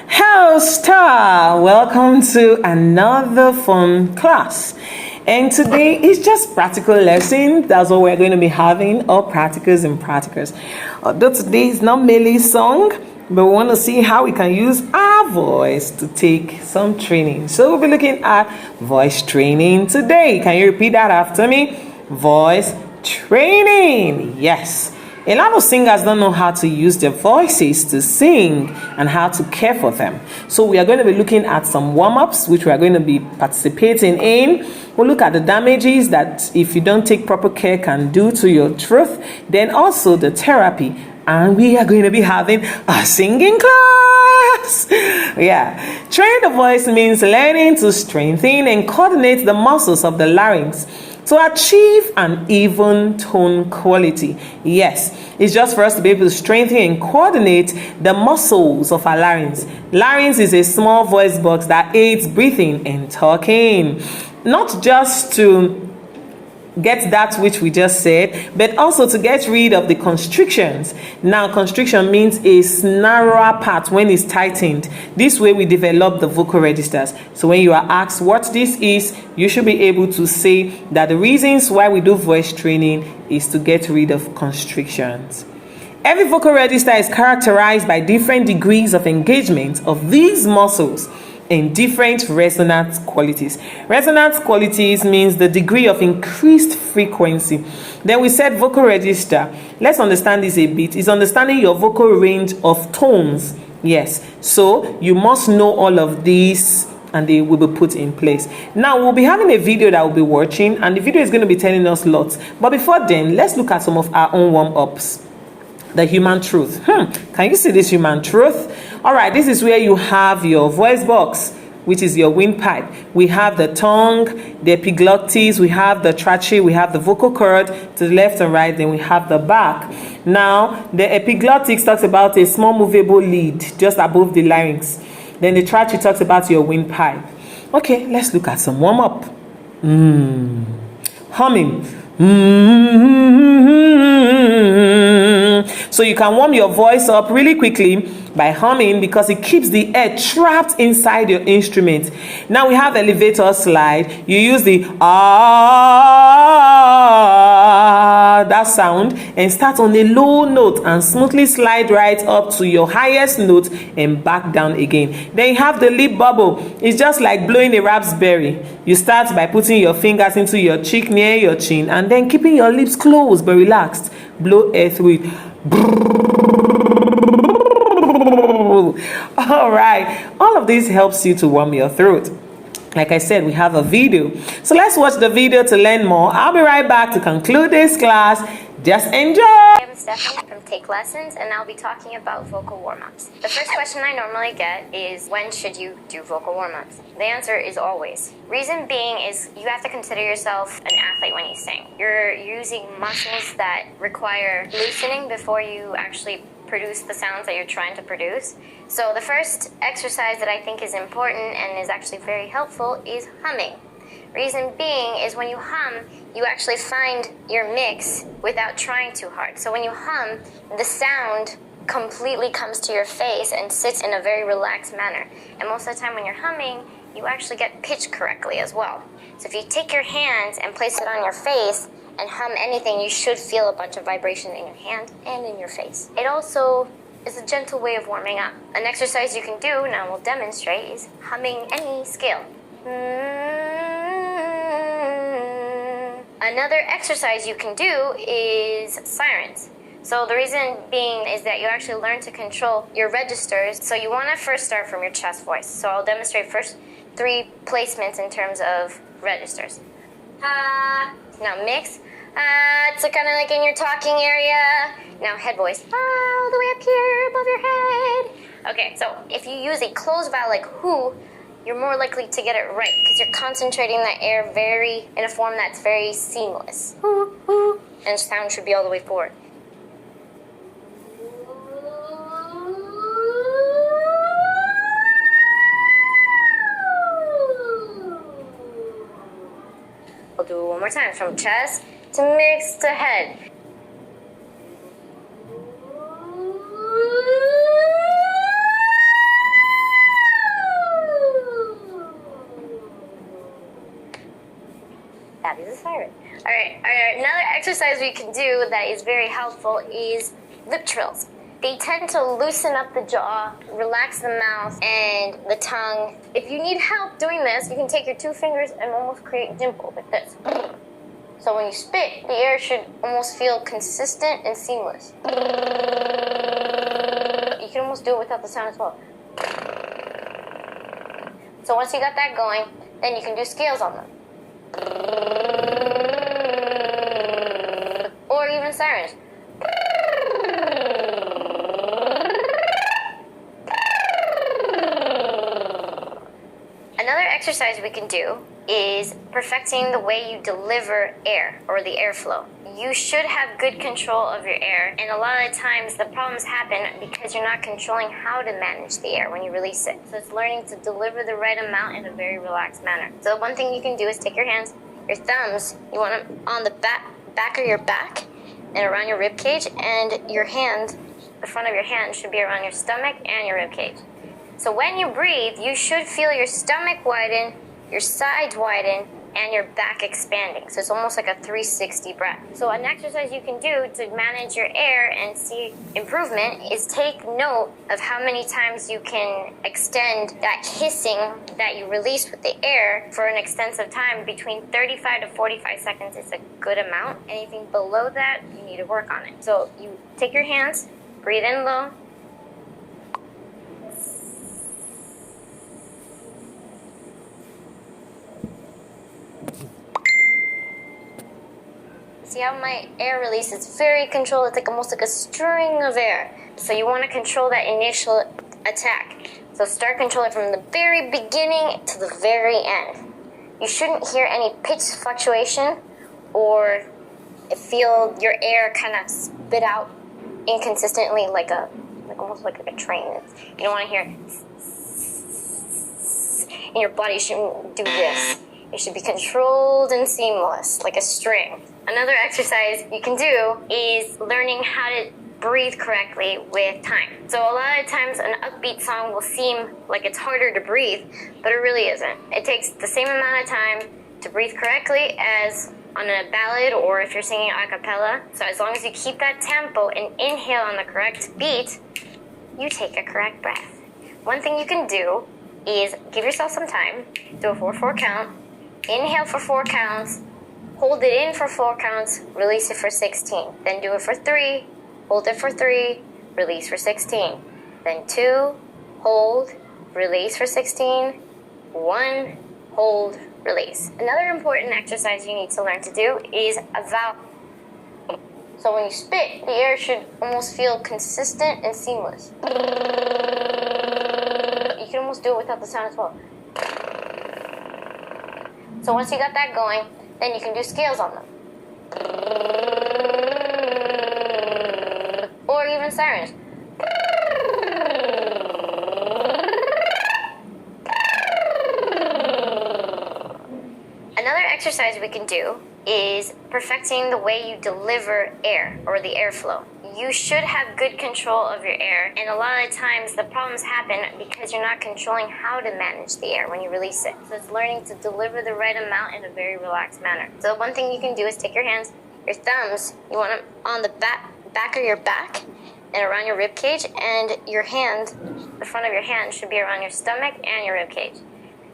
Hello, Star! Welcome to another fun class. And today is just practical lesson. That's what we're going to be having, all practicals and practicals. Although today is not merely song, but we want to see how we can use our voice to take some training. So we'll be looking at voice training today. Can you repeat that after me? Voice training. Yes. A lot of singers don't know how to use their voices to sing and how to care for them. So we are going to be looking at some warm-ups, which we are going to be participating in. We'll look at the damages that if you don't take proper care can do to your throat. Then also the therapy. And we are going to be having a singing class. Yeah. Train the voice means learning to strengthen and coordinate the muscles of the larynx to achieve an even tone quality. Yes, it's just for us to be able to strengthen and coordinate the muscles of our larynx. Larynx is a small voice box that aids breathing and talking. Not just to get that which we just said, but also to get rid of the constrictions. Now, constriction means a narrower part when it's tightened. This way we develop the vocal registers. So when you are asked what this is, you should be able to say that the reasons why we do voice training is to get rid of constrictions. Every vocal register is characterized by different degrees of engagement of these muscles in different resonance qualities. Resonance qualities means the degree of increased frequency. Then we said vocal register. Let's understand this a bit. It's understanding your vocal range of tones. Yes. So you must know all of these and they will be put in place. Now we'll be having a video that we'll be watching and the video is going to be telling us lots. But before then, let's look at some of our own warm-ups. The human truth. Can you see this human truth? All right, this is where you have your voice box, which is your windpipe. We have the tongue, the epiglottis, we have the trachea, we have the vocal cord to the left and right, then we have the back. Now, the epiglottis talks about a small movable lead just above the larynx. Then the trachea talks about your windpipe. Okay, let's look at some warm-up. Humming. So you can warm your voice up really quickly by humming because it keeps the air trapped inside your instrument. Now we have elevator slide. You use the that sound and start on a low note and smoothly slide right up to your highest note and back down again. Then you have the lip bubble. It's just like blowing a raspberry. You start by putting your fingers into your cheek near your chin and then keeping your lips closed but relaxed. Blow air through it. All right, all of this helps you to warm your throat. Like I said, we have a video, so let's watch the video to learn more. I'll be right back to conclude this class. Just enjoy. I'm Stephanie from Take Lessons, and I'll be talking about vocal warm-ups. The first question I normally get is, when should you do vocal warm-ups? The answer is always. Reason being is you have to consider yourself an athlete when you sing. You're using muscles that require loosening before you actually produce the sounds that you're trying to produce. So the first exercise that I think is important and is actually very helpful is humming. Reason being is when you hum, you actually find your mix without trying too hard. So when you hum, the sound completely comes to your face and sits in a very relaxed manner. And most of the time when you're humming, you actually get pitched correctly as well. So if you take your hands and place it on your face and hum anything, you should feel a bunch of vibration in your hand and in your face. It also is a gentle way of warming up. An exercise you can do, now we'll demonstrate, is humming any scale. Another exercise you can do is sirens. So the reason being is that you actually learn to control your registers. So you want to first start from your chest voice. So I'll demonstrate first 3 placements in terms of registers. Now mix. So kind of like in your talking area. Now head voice. All the way up here above your head. Okay, so if you use a closed vowel like who, you're more likely to get it right because you're concentrating that air in a form that's very seamless. Whoo, whoo, and sound should be all the way forward. I'll do it one more times, from chest to mix to head. That is a siren. Alright, another exercise we can do that is very helpful is lip trills. They tend to loosen up the jaw, relax the mouth, and the tongue. If you need help doing this, you can take your 2 fingers and almost create dimples like this. So when you spit, the air should almost feel consistent and seamless. You can almost do it without the sound as well. So once you got that going, then you can do scales on them. Or even sirens. Another exercise we can do is perfecting the way you deliver air, or the airflow. You should have good control of your air, and a lot of times the problems happen because you're not controlling how to manage the air when you release it. So it's learning to deliver the right amount in a very relaxed manner. So one thing you can do is take your hands, your thumbs, you want them on the back of your back and around your rib cage, and your hand, the front of your hand should be around your stomach and your rib cage. So when you breathe, you should feel your stomach widen, your sides widen, and your back expanding. So it's almost like a 360 breath. So an exercise you can do to manage your air and see improvement is take note of how many times you can extend that hissing that you release with the air for an extensive time. Between 35 to 45 seconds is a good amount. Anything below that, you need to work on it. So you take your hands, breathe in low, see how my air release is very controlled. It's like almost like a string of air. So you want to control that initial attack. So start controlling from the very beginning to the very end. You shouldn't hear any pitch fluctuation or feel your air kind of spit out inconsistently almost like a train. You don't want to hear, and your body shouldn't do this. It should be controlled and seamless, like a string. Another exercise you can do is learning how to breathe correctly with time. So a lot of times an upbeat song will seem like it's harder to breathe, but it really isn't. It takes the same amount of time to breathe correctly as on a ballad or if you're singing a cappella. So as long as you keep that tempo and inhale on the correct beat, you take a correct breath. One thing you can do is give yourself some time, do a 4-4 count, inhale for 4 counts, hold it in for 4 counts, release it for 16. Then do it for 3, hold it for 3, release for 16. Then 2, hold, release for 16, 1, hold, release. Another important exercise you need to learn to do is a vowel. So when you spit, the air should almost feel consistent and seamless. You can almost do it without the sound as well. So once you got that going, then you can do scales on them. Or even sirens. Another exercise we can do is perfecting the way you deliver air, or the airflow. You should have good control of your air, and a lot of times the problems happen because you're not controlling how to manage the air when you release it. So it's learning to deliver the right amount in a very relaxed manner. So one thing you can do is take your hands, your thumbs, you want them on the back of your back and around your rib cage, and your hand, the front of your hand should be around your stomach and your rib cage.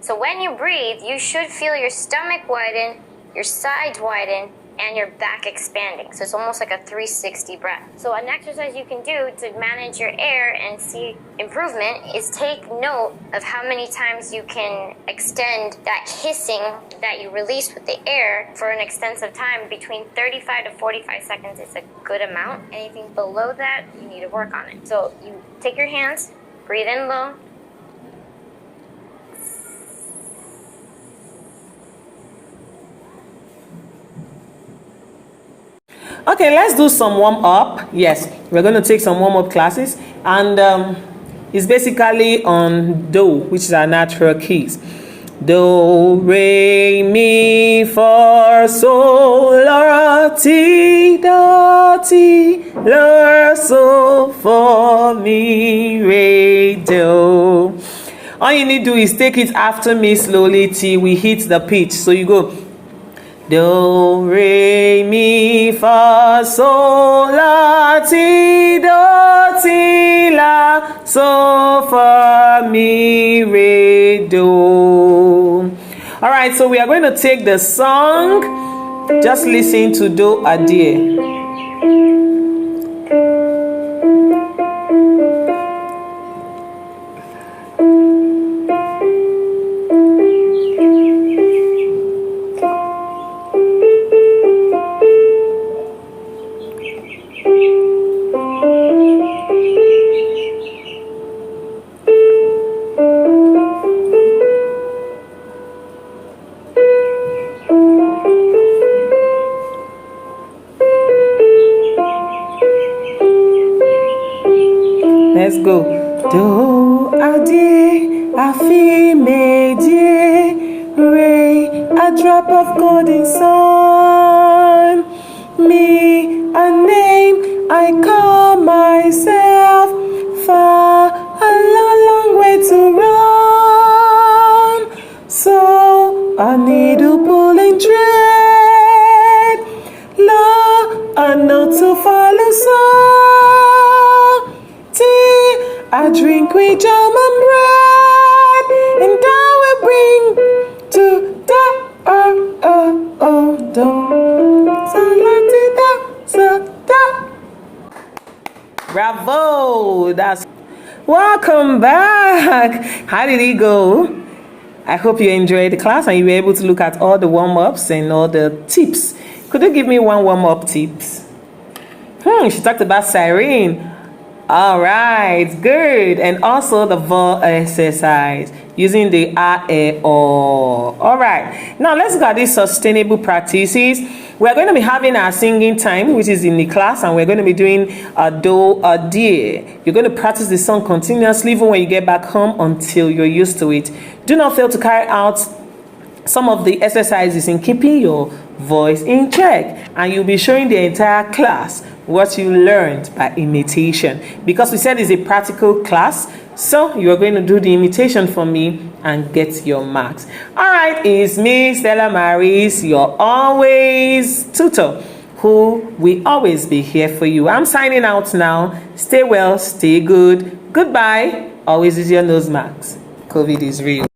So when you breathe, you should feel your stomach widen, your sides widen, and your back expanding. So it's almost like a 360 breath. So an exercise you can do to manage your air and see improvement is take note of how many times you can extend that hissing that you release with the air for an extensive time. Between 35 to 45 seconds is a good amount. Anything below that, you need to work on it. So you take your hands, breathe in low, Okay, let's do some warm up. Yes, we're going to take some warm up classes, and it's basically on do, which is our natural keys. Do, re, mi, fa, sol, la, ti, do, ti, la, sol, fa, mi, re, do. All you need to do is take it after me slowly till we hit the pitch. So you go do, re, mi, fa, sol, la, ti, do, ti, la, sol, fa, mi, re, do. All right, so we are going to take the song. Just listen to do a dear. Let's go. Do, a, di, a, fi, me, di, re, a drop of golden sun. Me, a name I call myself. Fa, a long, long way to run. So, a needle pulling thread. La, a note to follow, so. I drink with jam and bread, and I will bring to the do. Bravo! That's welcome back. How did it go? I hope you enjoyed the class and you were able to look at all the warm-ups and all the tips. Could you give me one warm-up tips? She talked about siren. All right, good. And also the vowel exercise using the a, e, o. All right, now let's look at these sustainable practices. We're going to be having our singing time, which is in the class, and we're going to be doing a do, a dear. You're going to practice the song continuously even when you get back home until you're used to it. Do not fail to carry out some of the exercises in keeping your voice in check, and you'll be showing the entire class what you learned by imitation, because we said it's a practical class. So you're going to do the imitation for me and get your marks. All right, it's me, Stella Maris, your always tutor, who will always be here for you. I'm signing out now. Stay well, stay good. Goodbye. Always use your nose marks. COVID is real.